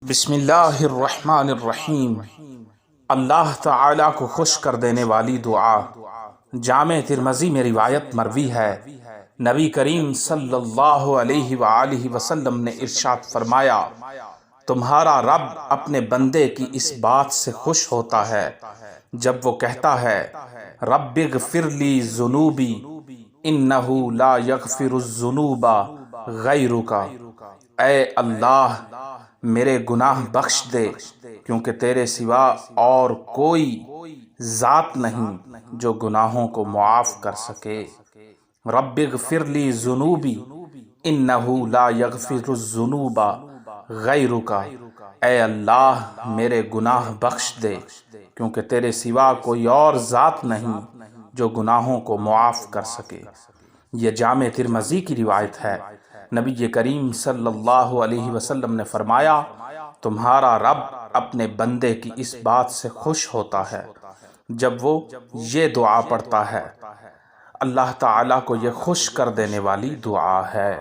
بسم اللہ الرحمن الرحیم۔ اللہ تعالی کو خوش کر دینے والی دعا۔ جامع ترمذی میں روایت مروی ہے، نبی کریم صلی اللہ علیہ وآلہ وسلم نے ارشاد فرمایا، تمہارا رب اپنے بندے کی اس بات سے خوش ہوتا ہے جب وہ کہتا ہے، رب اغفر لی ذنوبی انہ لا یغفر الذنوب غیرک، اے اللہ میرے گناہ بخش دے کیونکہ تیرے سوا اور کوئی ذات نہیں جو گناہوں کو معاف کر سکے۔ رب اغفر لی ذنوبی انہ لا یغفر الذنوب غیرک، اے اللہ میرے گناہ بخش دے کیونکہ تیرے سوا کوئی اور ذات نہیں جو گناہوں کو معاف کر سکے۔ یہ جامع ترمذی کی روایت ہے۔ نبی کریم صلی اللہ علیہ وسلم نے فرمایا، تمہارا رب اپنے بندے کی اس بات سے خوش ہوتا ہے جب وہ یہ دعا پڑھتا ہے۔ اللہ تعالیٰ کو یہ خوش کر دینے والی دعا ہے۔